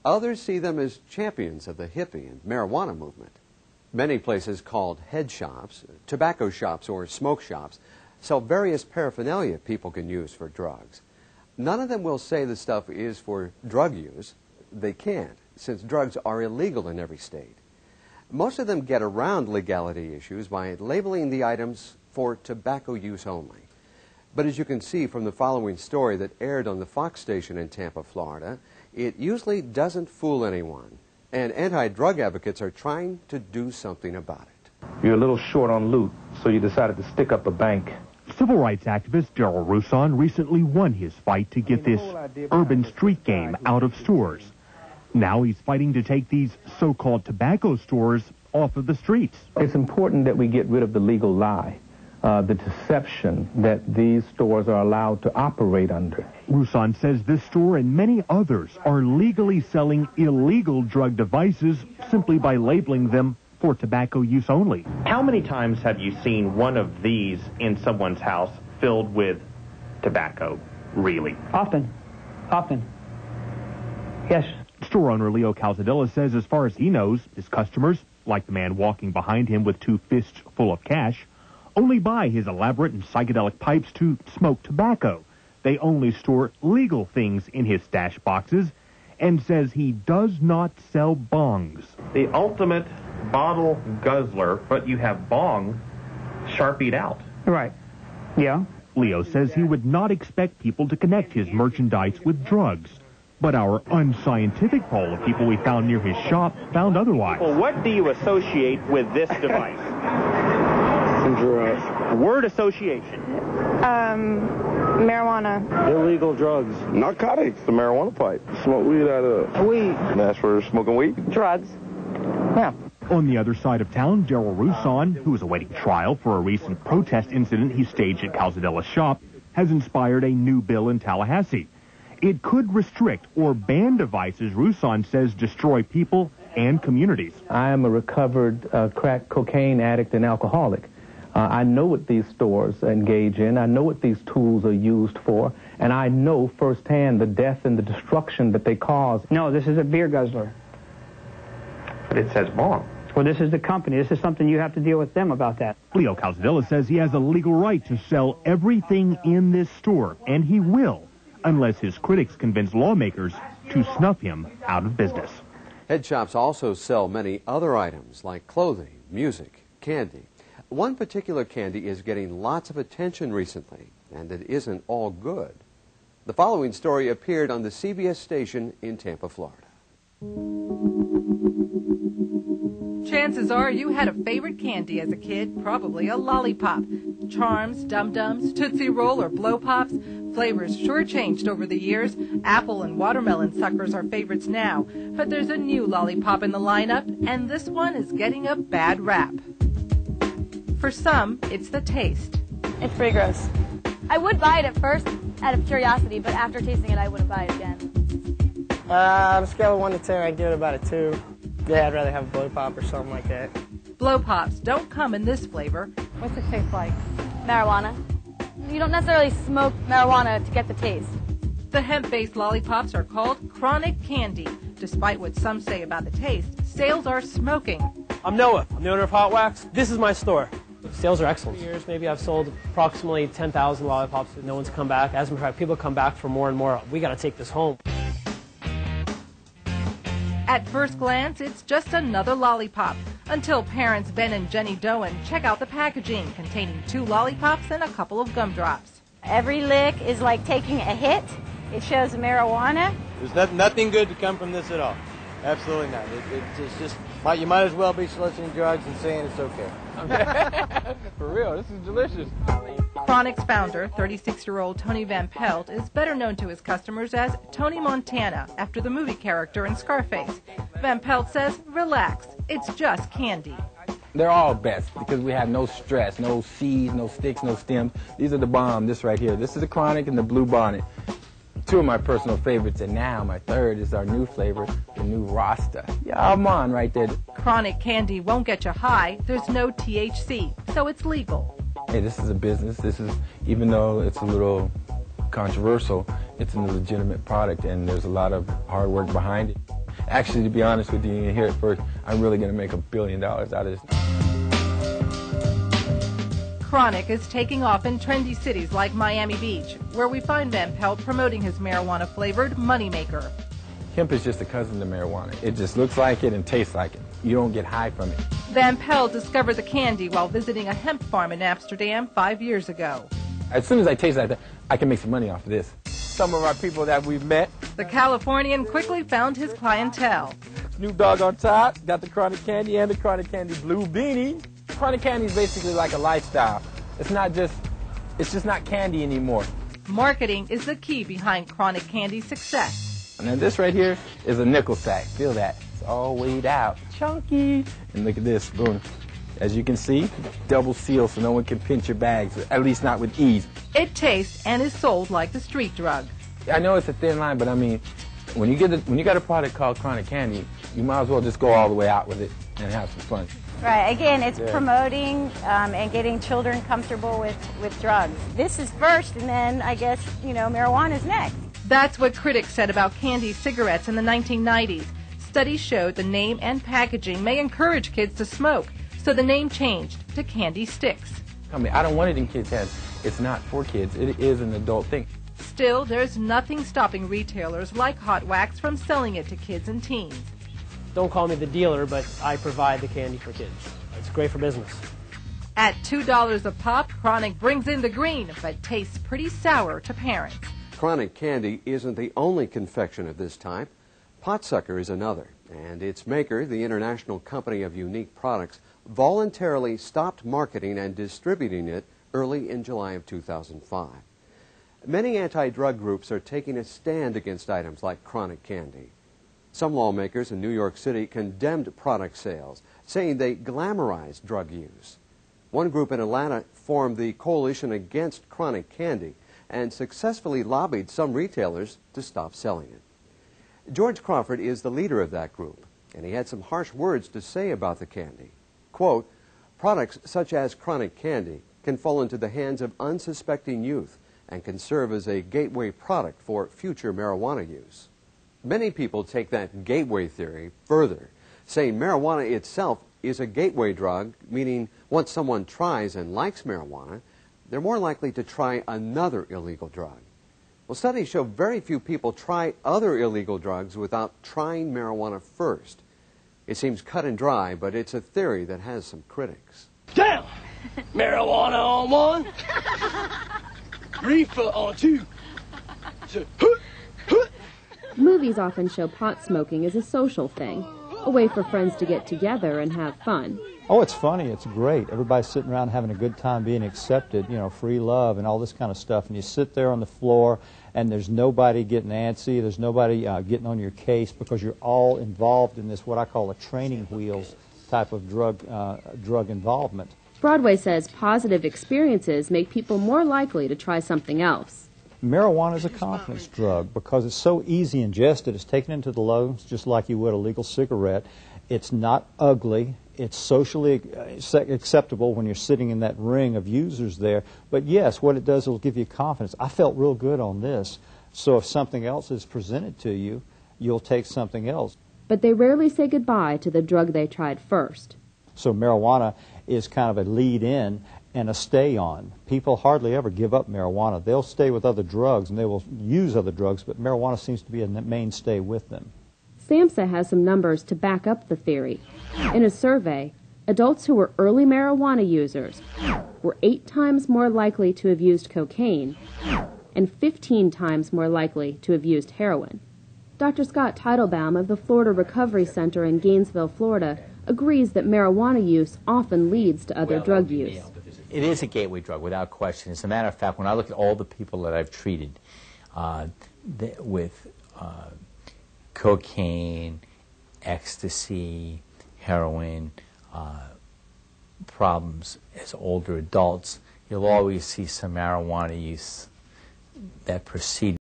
Others see them as champions of the hippie and marijuana movement. Many places called head shops, tobacco shops, or smoke shops sell various paraphernalia people can use for drugs. None of them will say the stuff is for drug use. They can't, since drugs are illegal in every state. Most of them get around legality issues by labeling the items for tobacco use only. But as you can see from the following story that aired on the Fox station in Tampa, Florida, it usually doesn't fool anyone, and anti-drug advocates are trying to do something about it. You're a little short on loot, so you decided to stick up a bank. Civil rights activist Darrell Rousson recently won his fight to get this urban street game out of stores. Now he's fighting to take these so-called tobacco stores off of the streets. It's important that we get rid of the legal lie, the deception that these stores are allowed to operate under. Rousson says this store and many others are legally selling illegal drug devices simply by labeling them for tobacco use only. How many times have you seen one of these in someone's house filled with tobacco, really? Often. Yes. Store owner Leo Calzadilla says as far as he knows, his customers, like the man walking behind him with 2 fists full of cash, only buy his elaborate and psychedelic pipes to smoke tobacco. They only store legal things in his stash boxes, and says he does not sell bongs. The ultimate bottle guzzler, but you have bong Sharpied out. Right. Yeah. Leo says he would not expect people to connect his merchandise with drugs. But our unscientific poll of people we found near his shop found otherwise. Well, what do you associate with this device? Drugs. Word association. Marijuana. Illegal drugs. Narcotics. The marijuana pipe. Smoke weed out of... Weed. And that's for smoking weed? Drugs. Yeah. On the other side of town, Darrell Rousson, who is awaiting trial for a recent protest incident he staged at Calzadilla's shop, has inspired a new bill in Tallahassee. It could restrict or ban devices Rousson says destroy people and communities. I am a recovered crack cocaine addict and alcoholic. I know what these stores engage in. I know what these tools are used for. And I know firsthand the death and the destruction that they cause. No, this is a beer guzzler. But it says bong. Well, this is the company. This is something you have to deal with them about that. Leo Calzadilla says he has a legal right to sell everything in this store, and he will, unless his critics convince lawmakers to snuff him out of business. Head shops also sell many other items like clothing, music, candy. One particular candy is getting lots of attention recently, and it isn't all good. The following story appeared on the CBS station in Tampa, Florida. Chances are you had a favorite candy as a kid, probably a lollipop. Charms, Dum-Dums, Tootsie Roll, or Blow Pops. Flavors sure changed over the years. Apple and watermelon suckers are favorites now. But there's a new lollipop in the lineup, and this one is getting a bad rap. For some, it's the taste. It's pretty gross. I would buy it at first out of curiosity, but after tasting it, I wouldn't buy it again. On a scale of 1 to 10, I'd give it about a 2. Yeah, I'd rather have a blow pop or something like that. Blow Pops don't come in this flavor. What's it taste like? Marijuana. You don't necessarily smoke marijuana to get the taste. The hemp-based lollipops are called chronic candy. Despite what some say about the taste, sales are smoking. I'm Noah. I'm the owner of Hot Wax. This is my store. Sales are excellent. For years, maybe I've sold approximately 10,000 lollipops. No one's come back. As a matter of fact, people come back for more and more. We got to take this home. At first glance, it's just another lollipop, until parents Ben and Jenny Doan check out the packaging containing 2 lollipops and a couple of gumdrops. Every lick is like taking a hit. It shows marijuana. There's nothing good to come from this at all. Absolutely not. It's just, you might as well be soliciting drugs and saying it's okay. For real, this is delicious. Chronic's founder, 36-year-old Tony Van Pelt, is better known to his customers as Tony Montana, after the movie character in Scarface. Van Pelt says, relax, it's just candy. They're all best because we have no stress, no seeds, no sticks, no stems. These are the bomb, this right here. This is the Chronic and the Blue Bonnet. 2 of my personal favorites, and now my third is our new flavor, the new Rasta. Yeah, I'm on right there. Chronic candy won't get you high. There's no THC, so it's legal. Hey, this is a business. This is, even though it's a little controversial, it's a legitimate product, and there's a lot of hard work behind it. Actually, to be honest with you, you hear it first, I'm really going to make $1 billion out of this. Chronic is taking off in trendy cities like Miami Beach, where we find Van Pelt promoting his marijuana-flavored Moneymaker. Hemp is just a cousin to marijuana. It just looks like it and tastes like it. You don't get high from it. Van Pelt discovered the candy while visiting a hemp farm in Amsterdam 5 years ago. As soon as I taste that, I can make some money off of this. Some of our people that we've met. The Californian quickly found his clientele. Snoop Dogg on top, got the Chronic Candy and the Chronic Candy Blue Beanie. Chronic Candy is basically like a lifestyle. It's just not candy anymore. Marketing is the key behind Chronic Candy's success. And then this right here is a nickel sack. Feel that. It's all weighed out. Chunky. And look at this. Boom. As you can see, double seal so no one can pinch your bags, at least not with ease. It tastes and is sold like the street drug. I know it's a thin line, but I mean, when you got a product called Chronic Candy, you might as well just go all the way out with it and have some fun. Right. Again, it's promoting and getting children comfortable with drugs. This is first, and then I guess, marijuana's next. That's what critics said about candy cigarettes in the 1990s. Studies showed the name and packaging may encourage kids to smoke, so the name changed to Candy Sticks. I mean, I don't want it in kids' hands. It's not for kids. It is an adult thing. Still, there's nothing stopping retailers like Hot Wax from selling it to kids and teens. Don't call me the dealer, but I provide the candy for kids. It's great for business. At $2 a pop, Chronic brings in the green, but tastes pretty sour to parents. Chronic Candy isn't the only confection of this type. Potsucker is another, and its maker, the International Company of Unique Products, voluntarily stopped marketing and distributing it early in July of 2005. Many anti-drug groups are taking a stand against items like Chronic Candy. Some lawmakers in New York City condemned product sales, saying they glamorize drug use. One group in Atlanta formed the Coalition Against Chronic Candy and successfully lobbied some retailers to stop selling it. George Crawford is the leader of that group, and he had some harsh words to say about the candy. Quote, "Products such as Chronic Candy can fall into the hands of unsuspecting youth and can serve as a gateway product for future marijuana use." Many people take that gateway theory further, saying marijuana itself is a gateway drug, meaning once someone tries and likes marijuana, they're more likely to try another illegal drug. Well, studies show very few people try other illegal drugs without trying marijuana first. It seems cut and dry, but it's a theory that has some critics. Down! Marijuana on one, reefer on two. Movies often show pot smoking as a social thing, a way for friends to get together and have fun. Oh, it's funny. It's great. Everybody's sitting around having a good time, being accepted, free love and all this kind of stuff. And you sit there on the floor, and there's nobody getting antsy. There's nobody getting on your case because you're all involved in this, what I call a training wheels type of drug involvement. Broadway says positive experiences make people more likely to try something else. Marijuana is a confidence drug because it's so easy ingested. It's taken into the lungs just like you would a legal cigarette. It's not ugly. It's socially acceptable when you're sitting in that ring of users there. But yes, what it does, it'll give you confidence. I felt real good on this. So if something else is presented to you, you'll take something else. But they rarely say goodbye to the drug they tried first. So marijuana is kind of a lead-in and a stay-on. People hardly ever give up marijuana. They'll stay with other drugs and they will use other drugs, but marijuana seems to be a mainstay with them. SAMHSA has some numbers to back up the theory. In a survey, adults who were early marijuana users were 8 times more likely to have used cocaine and 15 times more likely to have used heroin. Dr. Scott Teitelbaum of the Florida Recovery Center in Gainesville, Florida, agrees that marijuana use often leads to other drug use. It is a gateway drug, without question. As a matter of fact, when I look at all the people that I've treated with cocaine, ecstasy, heroin, problems as older adults, you'll always see some marijuana use that precedes